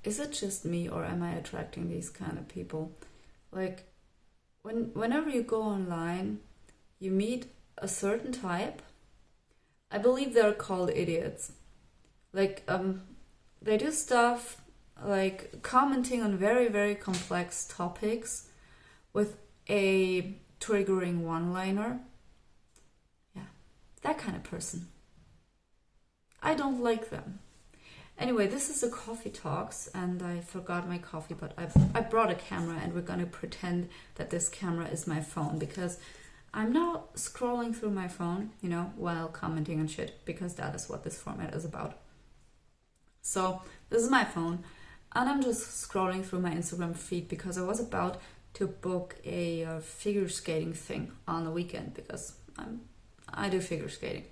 is it just me or am I attracting these kind of people? Like, whenever you go online, you meet a certain type. I believe they're called idiots. Like, they do stuff like commenting on very, very complex topics with a triggering one-liner. Yeah, that kind of person. I don't like them. Anyway, this is a coffee talks, and I forgot my coffee, but I brought a camera, and we're gonna pretend that this camera is my phone, because I'm now scrolling through my phone, you know, while commenting on shit, because that is what this format is about. So this is my phone, and I'm just scrolling through my Instagram feed because I was about to book a figure skating thing on the weekend, because I do figure skating.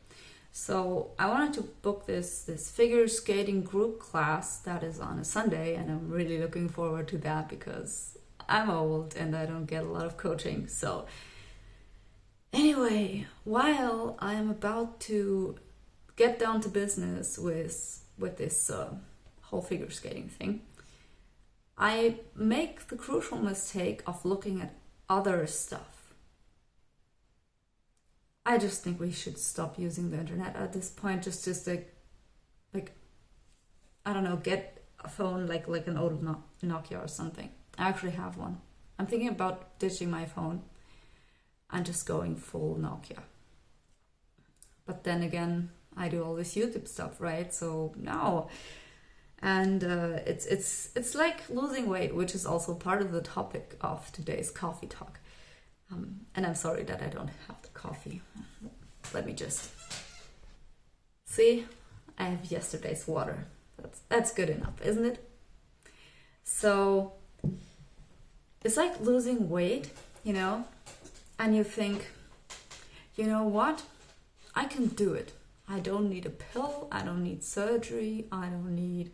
So I wanted to book this figure skating group class that is on a Sunday, and I'm really looking forward to that because I'm old and I don't get a lot of coaching. So anyway, while I am about to get down to business with this whole figure skating thing, I make the crucial mistake of looking at other stuff. I just think we should stop using the internet at this point. Just like I don't know, get a phone like an old Nokia or something. I actually have one. I'm thinking about ditching my phone and just going full Nokia. But then again, I do all this YouTube stuff, right? So no. And it's like losing weight, which is also part of the topic of today's coffee talk. And I'm sorry that I don't have the coffee. Let me just see. I have yesterday's water. That's good enough, isn't it? So it's like losing weight, you know, and you think, you know what? I can do it. I don't need a pill. I don't need surgery. I don't need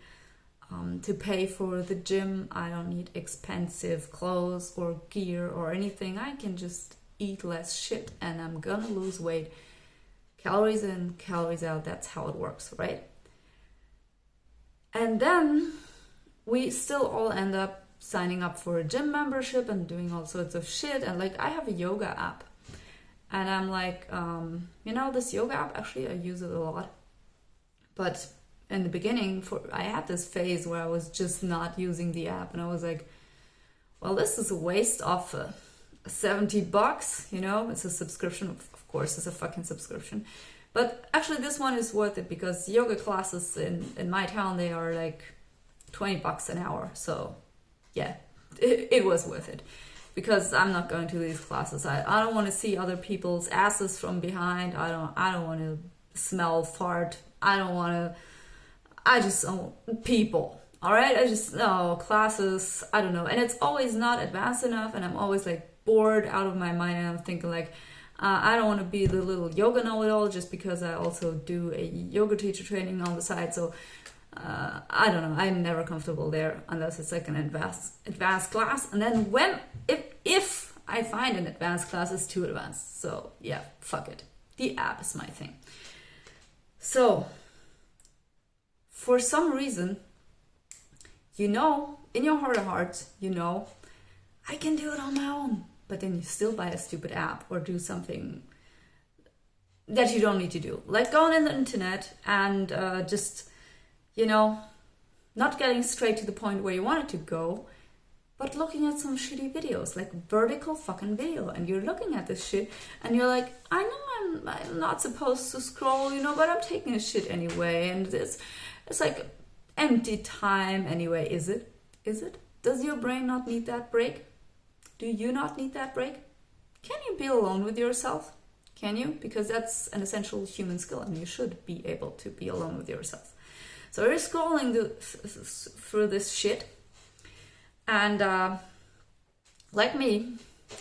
to pay for the gym. I don't need expensive clothes or gear or anything. I can just eat less shit and I'm gonna lose weight. Calories in, calories out. That's how it works, right? And then we still all end up signing up for a gym membership and doing all sorts of shit. And like, I have a yoga app, and I'm like, you know, this yoga app, actually I use it a lot. But in the beginning, I had this phase where I was just not using the app, and I was like, well, this is a waste of $70, you know. It's a subscription, of course it's a fucking subscription, but actually this one is worth it because yoga classes in my town, they are like $20 an hour. So yeah, it was worth it, because I'm not going to these classes. I don't want to see other people's asses from behind. I don't want to smell fart. I just don't people. All right, I just classes. I don't know, and it's always not advanced enough, and I'm always like bored out of my mind, and I'm thinking like, I don't want to be the little yoga know-it-all just because I also do a yoga teacher training on the side. So I don't know. I'm never comfortable there unless it's like an advanced class, and then if I find an advanced class, it's too advanced. So yeah, fuck it. The app is my thing. So for some reason, you know, in your heart of hearts, you know, I can do it on my own. But then you still buy a stupid app or do something that you don't need to do. Like going on the internet and just, you know, not getting straight to the point where you want it to go, but looking at some shitty videos, like vertical fucking video. And you're looking at this shit and you're like, I know I'm not supposed to scroll, you know, but I'm taking a shit anyway. And it's like empty time anyway. Is it? Does your brain not need that break? Do you not need that break? Can you be alone with yourself? Can you? Because that's an essential human skill, and you should be able to be alone with yourself. So you're scrolling through this shit, and like me,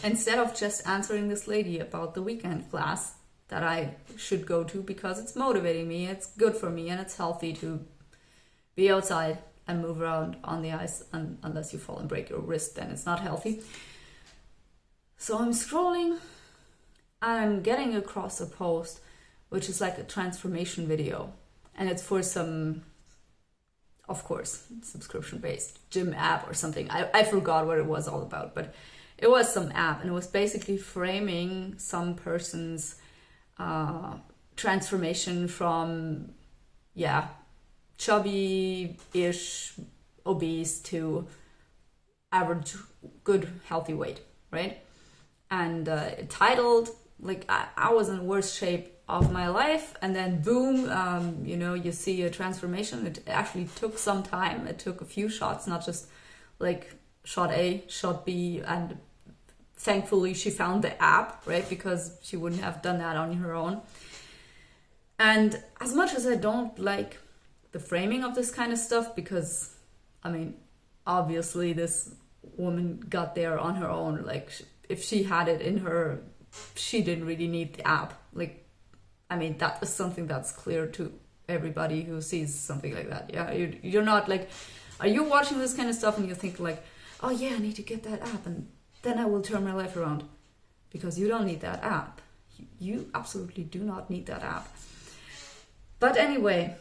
instead of just answering this lady about the weekend class that I should go to because it's motivating me, it's good for me, and it's healthy to be outside and move around on the ice, and unless you fall and break your wrist, then it's not healthy. So I'm scrolling and I'm getting across a post which is like a transformation video, and it's for some of course, subscription-based gym app or something. I forgot what it was all about, but it was some app, and it was basically framing some person's transformation from, chubby-ish, obese to average, good, healthy weight, right? And it titled, like, I was in the worst shape of my life, and then boom, you see a transformation. It actually took some time. It took a few shots, not just like shot A, shot B, and thankfully she found the app, right? Because she wouldn't have done that on her own. And as much as I don't like the framing of this kind of stuff, because, I mean, obviously this woman got there on her own. Like, if she had it in her, she didn't really need the app. Like, I mean, that is something that's clear to everybody who sees something like that. Yeah, you're not like, are you watching this kind of stuff and you think like, oh yeah, I need to get that app and then I will turn my life around? Because you don't need that app. You absolutely do not need that app. But anyway,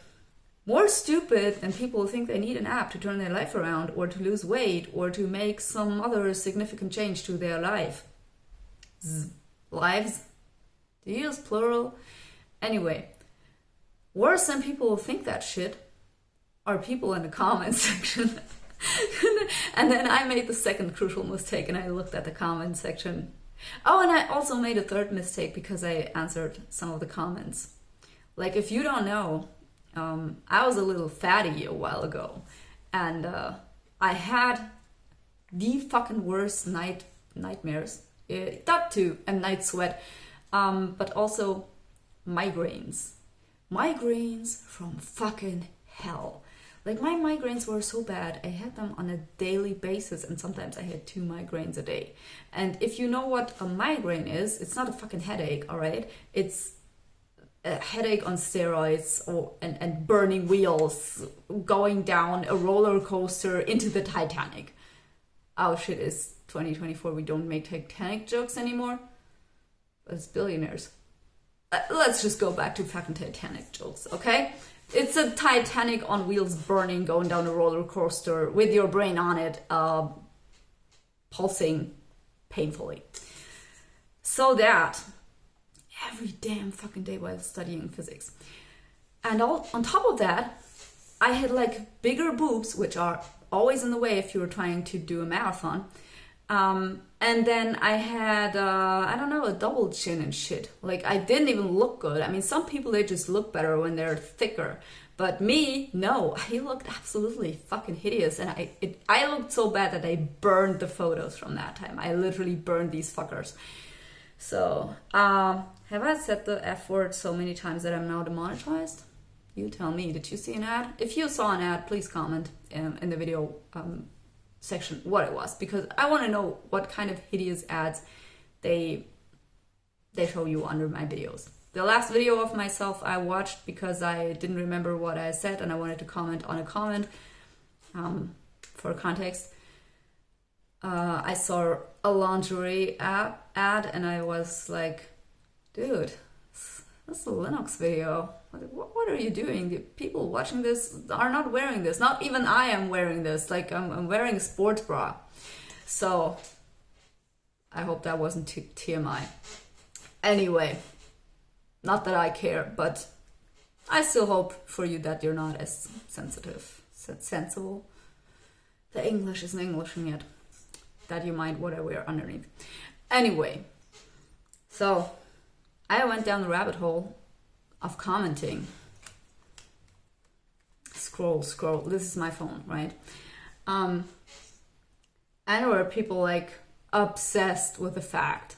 more stupid than people who think they need an app to turn their life around or to lose weight or to make some other significant change to their life. Lives? Do you use plural? Anyway, worse than people who think that shit are people in the comments section. And then I made the second crucial mistake and I looked at the comment section. Oh, and I also made a third mistake because I answered some of the comments. Like, if you don't know, I was a little fatty a while ago, and I had the fucking worst nightmares. That too, and night sweat, but also migraines. Migraines from fucking hell. Like, my migraines were so bad, I had them on a daily basis, and sometimes I had 2 migraines a day. And if you know what a migraine is, it's not a fucking headache, all right? It's a headache on steroids and burning wheels, going down a roller coaster into the Titanic. Oh shit, it's 2024, we don't make Titanic jokes anymore? As billionaires. Let's just go back to fucking Titanic jokes, okay? It's a Titanic on wheels burning, going down a roller coaster with your brain on it, pulsing painfully. So that, every damn fucking day while studying physics. And on top of that, I had like bigger boobs, which are always in the way if you were trying to do a marathon. And then I had, a double chin and shit. Like, I didn't even look good. I mean, some people, they just look better when they're thicker. But me, no, I looked absolutely fucking hideous. And I looked so bad that I burned the photos from that time. I literally burned these fuckers. So, have I said the F word so many times that I'm now demonetized? You tell me. Did you see an ad? If you saw an ad, please comment in the video section what it was, because I want to know what kind of hideous ads they show you under my videos. The last video of myself I watched because I didn't remember what I said and I wanted to comment on a comment for context. I saw a lingerie ad and I was like, dude, this is a Linux video. What are you doing? The people watching this are not wearing this. Not even I am wearing this. Like, I'm wearing a sports bra. So, I hope that wasn't TMI. Anyway, not that I care, but I still hope for you that you're not as sensible. The English isn't Englishing yet. That you mind what I wear underneath. Anyway, so I went down the rabbit hole of commenting. Scroll. This is my phone, right? And there were people like obsessed with the fact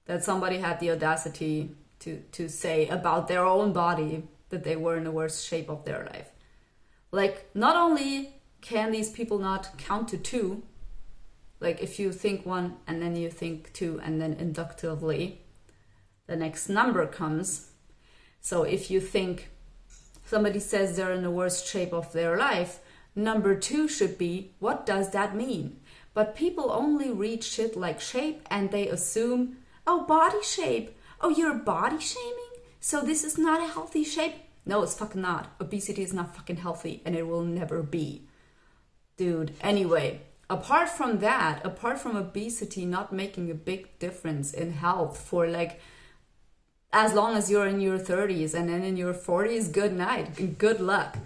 that somebody had the audacity to say about their own body that they were in the worst shape of their life. Like, not only can these people not count to 2, like if you think 1 and then you think 2 and then inductively the next number comes. So if you think somebody says they're in the worst shape of their life, number 2 should be, what does that mean? But people only read shit like shape and they assume, oh, body shape. Oh, you're body shaming? So this is not a healthy shape? No, it's fucking not. Obesity is not fucking healthy, and it will never be. Dude, anyway, apart from that, apart from obesity not making a big difference in health for like as long as you're in your 30s, and then in your 40s, good night, good luck.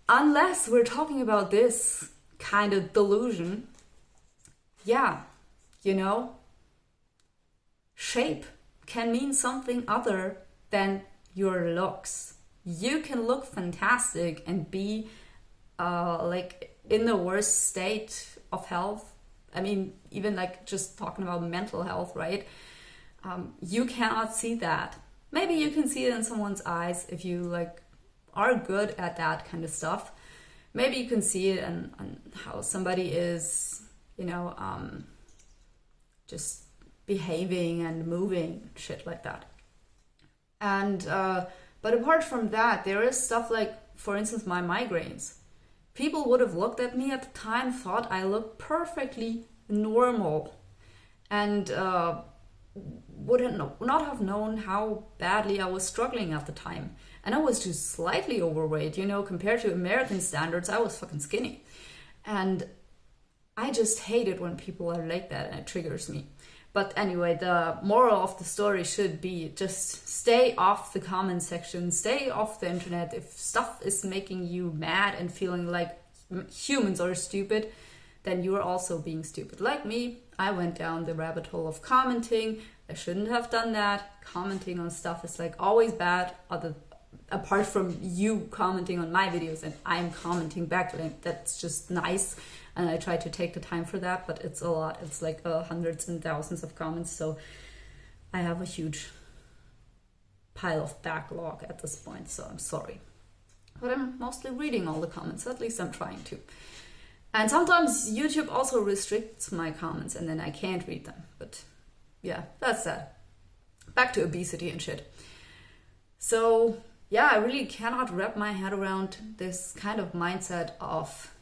Unless we're talking about this kind of delusion, yeah, you know, shape can mean something other than your looks. You can look fantastic and be like in the worst state of health. I mean, even like just talking about mental health, right? You cannot see that. Maybe you can see it in someone's eyes if you like are good at that kind of stuff. Maybe you can see it on how somebody is, you know, just behaving and moving, shit like that. And but apart from that, there is stuff like, for instance, my migraines. People would have looked at me at the time, thought I looked perfectly normal, and would not have known how badly I was struggling at the time. And I was just slightly overweight, you know, compared to American standards, I was fucking skinny. And I just hate it when people are like that, and it triggers me. But anyway, the moral of the story should be just stay off the comment section, stay off the internet. If stuff is making you mad and feeling like humans are stupid, then you are also being stupid. Like me, I went down the rabbit hole of commenting. I shouldn't have done that. Commenting on stuff is like always bad, apart from you commenting on my videos and I'm commenting back. That's just nice. And I try to take the time for that, but it's a lot. It's like hundreds and thousands of comments. So I have a huge pile of backlog at this point. So I'm sorry. But I'm mostly reading all the comments. At least I'm trying to. And sometimes YouTube also restricts my comments and then I can't read them. But yeah, that's that. Back to obesity and shit. So yeah, I really cannot wrap my head around this kind of mindset of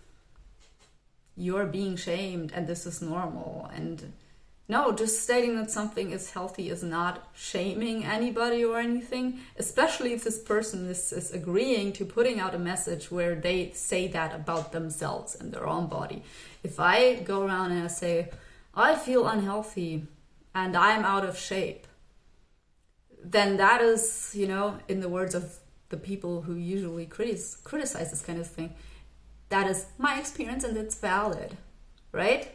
you're being shamed and this is normal. And no, just stating that something is healthy is not shaming anybody or anything, especially if this person is agreeing to putting out a message where they say that about themselves and their own body. If I go around and I say, I feel unhealthy and I'm out of shape, then that is, you know, in the words of the people who usually criticize this kind of thing, that is my experience and it's valid, right?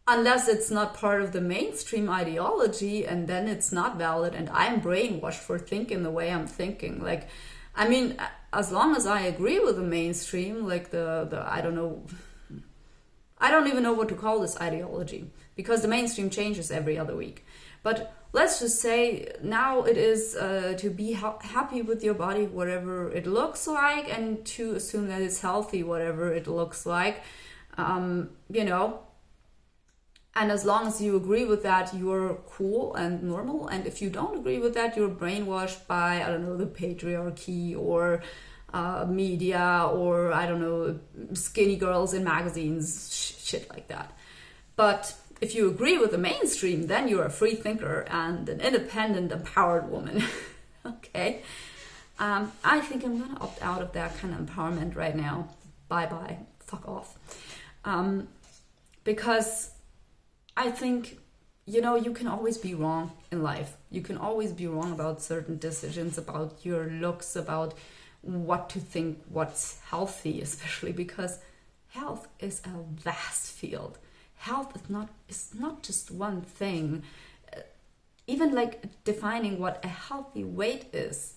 Unless it's not part of the mainstream ideology, and then it's not valid and I'm brainwashed for thinking the way I'm thinking. Like, I mean, as long as I agree with the mainstream, like I don't know, I don't even know what to call this ideology, because the mainstream changes every other week. But let's just say now it is to be happy with your body, whatever it looks like, and to assume that it's healthy, whatever it looks like, you know. And as long as you agree with that, you're cool and normal. And if you don't agree with that, you're brainwashed by, I don't know, the patriarchy or media or, I don't know, skinny girls in magazines, shit like that. But if you agree with the mainstream, then you're a free thinker and an independent, empowered woman. Okay? I think I'm going to opt out of that kind of empowerment right now. Bye-bye. Fuck off. Because I think, you know, you can always be wrong in life. You can always be wrong about certain decisions, about your looks, about what to think, what's healthy, especially because health is a vast field. Health is not just one thing. Even like defining what a healthy weight is.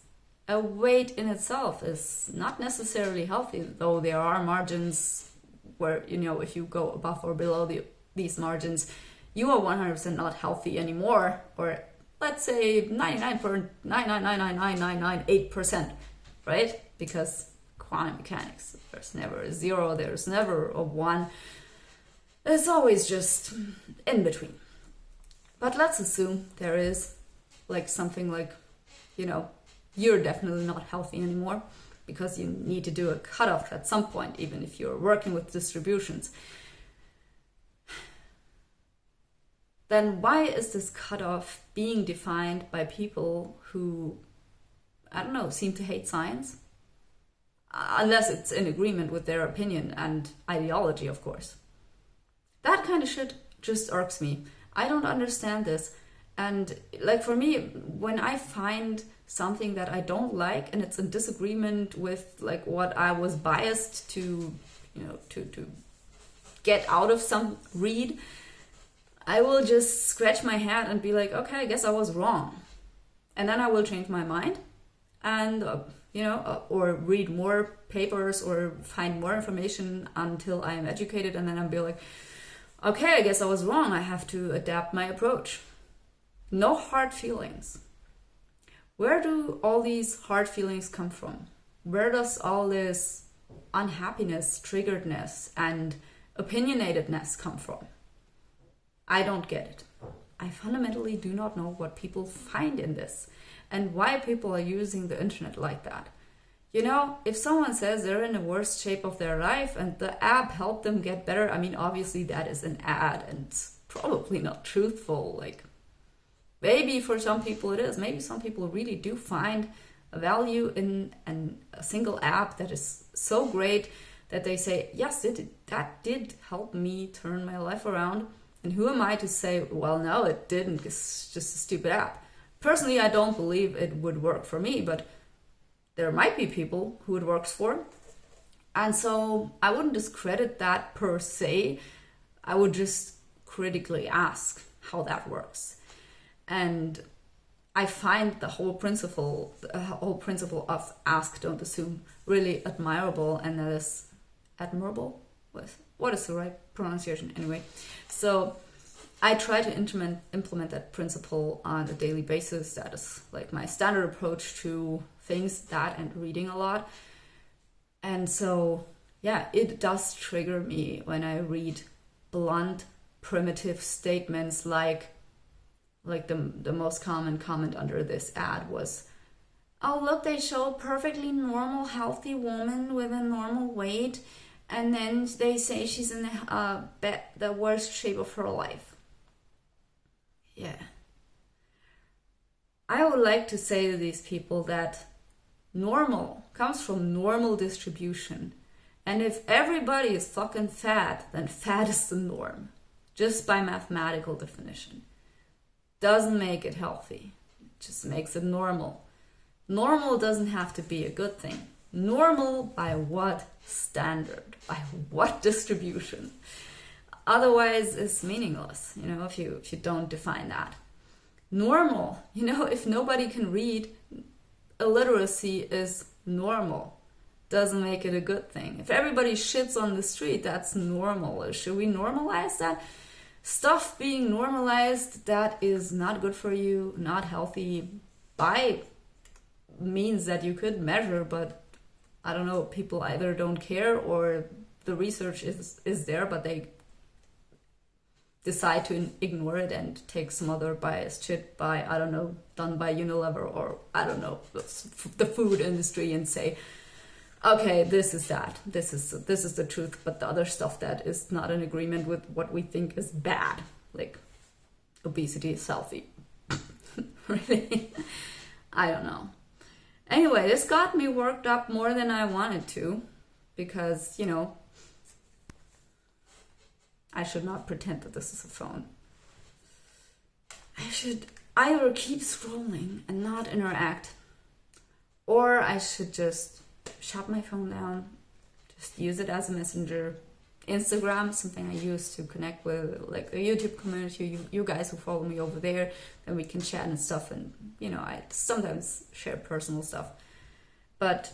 A weight in itself is not necessarily healthy, though there are margins where, you know, if you go above or below these margins, you are 100% not healthy anymore, or let's say 99.9999998%, right? Because quantum mechanics, there's never a zero, there's never a one. It's always just in between. But let's assume there is like something like, you know, you're definitely not healthy anymore because you need to do a cutoff at some point, even if you're working with distributions. then why is this cutoff being defined by people who, I don't know, seem to hate science? Unless it's in agreement with their opinion and ideology, of course. That kind of shit just irks me. I don't understand this. And like for me, when I find something that I don't like and it's in disagreement with like what I was biased to, to get out of some read, I will just scratch my head and be like, okay, I guess I was wrong. And then I will change my mind and, or read more papers or find more information until I am educated. And then I'll be like, okay, I guess I was wrong. I have to adapt my approach. No hard feelings. Where do all these hard feelings come from? Where does all this unhappiness, triggeredness, and opinionatedness come from? I don't get it. I fundamentally do not know what people find in this and why people are using the internet like that. If someone says they're in the worst shape of their life and the app helped them get better, I mean, obviously that is an ad and it's probably not truthful. Like, maybe for some people it is. Maybe some people really do find a value in a single app that is so great that they say, yes, that did help me turn my life around. And who am I to say, well, no, it didn't. It's just a stupid app. Personally, I don't believe it would work for me, but there might be people who it works for. And so I wouldn't discredit that per se. I would just critically ask how that works. And I find the whole principle of ask, don't assume, really admirable, and that is admirable. What is the right pronunciation anyway? So I try to implement that principle on a daily basis. That is like my standard approach to things, that and reading a lot. And so, yeah, it does trigger me when I read blunt, primitive statements like the most common comment under this ad was, oh, look, they show a perfectly normal, healthy woman with a normal weight, and then they say she's in the worst shape of her life. Yeah. I would like to say to these people that normal comes from normal distribution. And if everybody is fucking fat, then fat is the norm. Just by mathematical definition. Doesn't make it healthy. It just makes it normal. Normal doesn't have to be a good thing. Normal by what standard? By what distribution? Otherwise it's meaningless, if you don't define that. Normal, if nobody can read, illiteracy is normal. Doesn't make it a good thing. If everybody shits on the street, that's normal. Should we normalize that? Stuff being normalized that is not good for you, not healthy, by means that you could measure, but I don't know, people either don't care or the research is there, but they decide to ignore it and take some other biased shit by, I don't know, done by Unilever or, I don't know, the food industry and say, okay, this is that. This is the truth, but the other stuff that is not in agreement with what we think is bad, like obesity is healthy. Really? I don't know. Anyway, this got me worked up more than I wanted to because, I should not pretend that this is a phone. I should either keep scrolling and not interact, or I should just shut my phone down, just use it as a messenger. Instagram, something I use to connect with like a YouTube community, you guys who follow me over there, then we can chat and stuff, and I sometimes share personal stuff. But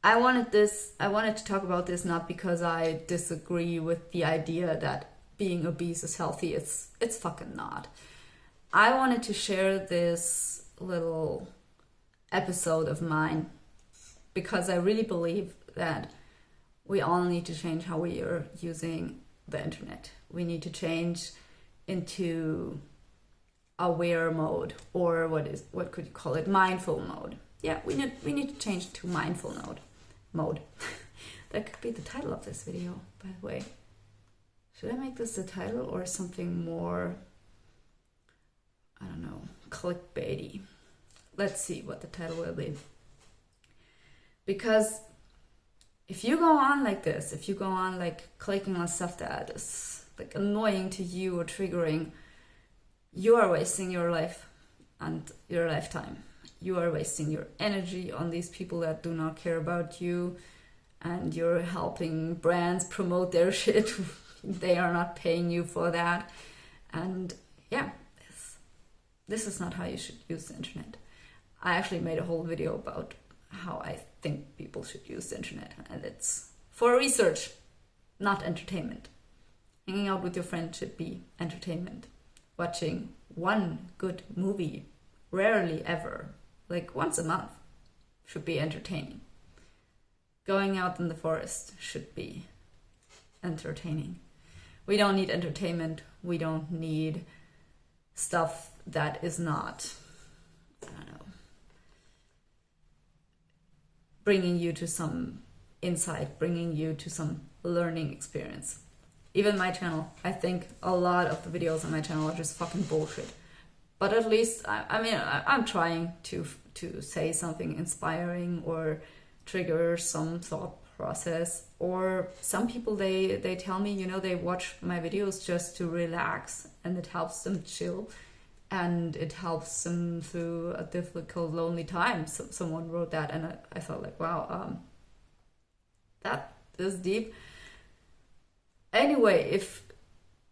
I wanted to talk about this not because I disagree with the idea that being obese is healthy. It's fucking not. I wanted to share this little episode of mine because I really believe that we all need to change how we are using the internet. We need to change into aware mode, or what could you call it? Mindful mode. Yeah, we need to change to mindful mode. That could be the title of this video, by the way. should I make this the title or something more, I don't know, clickbaity? Let's see what the title will be. Because if you go on like this, if you go on like clicking on stuff that is like annoying to you or triggering, you are wasting your life and your lifetime. You are wasting your energy on these people that do not care about you, and you're helping brands promote their shit. They are not paying you for that. And yeah, this is not how you should use the internet. I actually made a whole video about how I think people should use the internet, and it's for research, not entertainment. Hanging out with your friends should be entertainment. Watching one good movie, rarely ever, like once a month, should be entertaining. Going out in the forest should be entertaining. We don't need entertainment. We don't need stuff that is not, I don't know, bringing you to some insight, bringing you to some learning experience. Even my channel, I think a lot of the videos on my channel are just fucking bullshit. But at least, I'm trying to say something inspiring or trigger some thought process. Or some people, they tell me, you know, they watch my videos just to relax, and it helps them chill, and it helps them through a difficult, lonely time. So someone wrote that, and I thought like, wow, that is deep. Anyway, if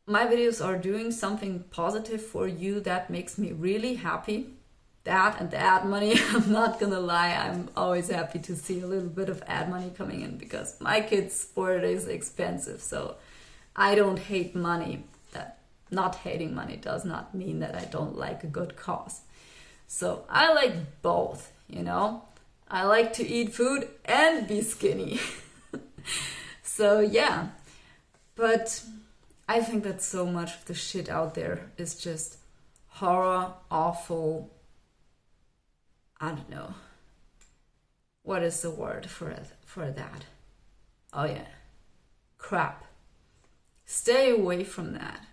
my videos are doing something positive for you, that makes me really happy. That and the ad money, I'm not gonna lie, I'm always happy to see a little bit of ad money coming in, because my kids' sport is expensive. So I don't hate money. That not hating money does not mean that I don't like a good cause. So I like both, you know. I like to eat food and be skinny. So yeah, but I think that so much of the shit out there is just horror, awful, I don't know. What is the word for that? Oh yeah, crap. Stay away from that.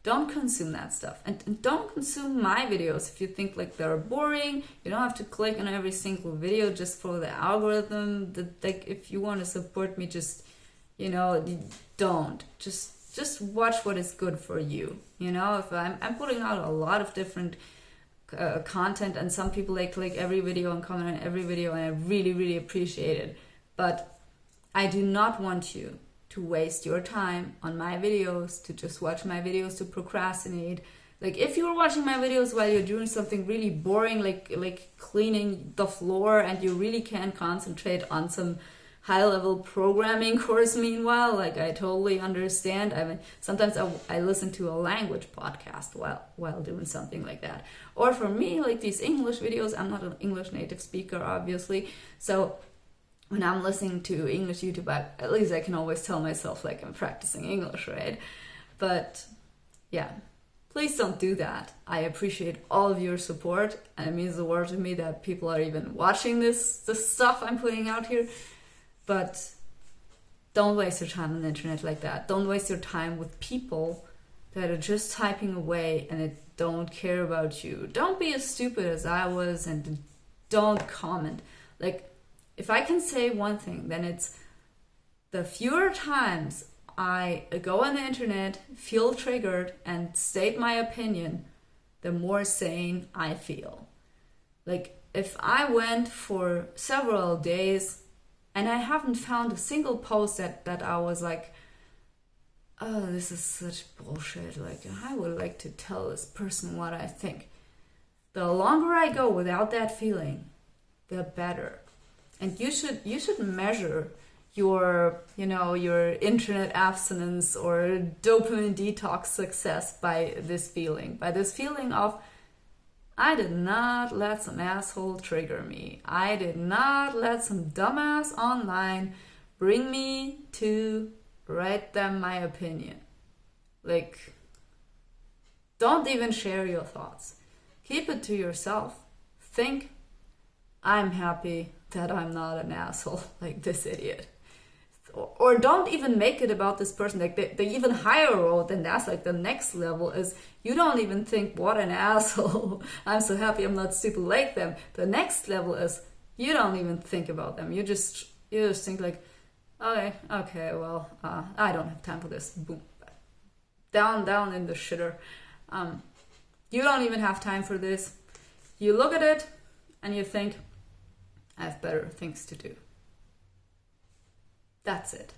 Don't consume that stuff. And don't consume my videos if you think like they're boring. You don't have to click on every single video just for the algorithm. Like if you want to support me, just, you know, don't. Just watch what is good for you. You know, if I'm putting out a lot of different content, and some people they click every video and comment on every video, and I really, really appreciate it. But I do not want you to waste your time on my videos, to just watch my videos, to procrastinate. Like if you're watching my videos while you're doing something really boring, like cleaning the floor, and you really can't concentrate on some high-level programming course meanwhile, like I totally understand. I mean, sometimes I listen to a language podcast while doing something like that. Or for me, like these English videos, I'm not an English native speaker, obviously. So when I'm listening to English YouTube, at least I can always tell myself like I'm practicing English, right? But yeah, please don't do that. I appreciate all of your support, and it means the world to me that people are even watching this stuff I'm putting out here. But don't waste your time on the internet like that. Don't waste your time with people that are just typing away and they don't care about you. Don't be as stupid as I was, and don't comment. Like, if I can say one thing, then it's the fewer times I go on the internet, feel triggered, and state my opinion, the more sane I feel. Like, if I went for several days and I haven't found a single post that I was like, oh, this is such bullshit, like I would like to tell this person what I think, the longer I go without that feeling, the better. And you should measure your internet abstinence or dopamine detox success by this feeling of, I did not let some asshole trigger me. I did not let some dumbass online bring me to write them my opinion. Like, don't even share your thoughts. Keep it to yourself. Think, I'm happy that I'm not an asshole like this idiot. or don't even make it about this person. Like the even higher role than that's like the next level is you don't even think, what an asshole. I'm so happy I'm not super like them. The next level is you don't even think about them. You just think like, okay, well, I don't have time for this. Boom, down in the shitter. You don't even have time for this. You look at it and you think, I have better things to do. That's it.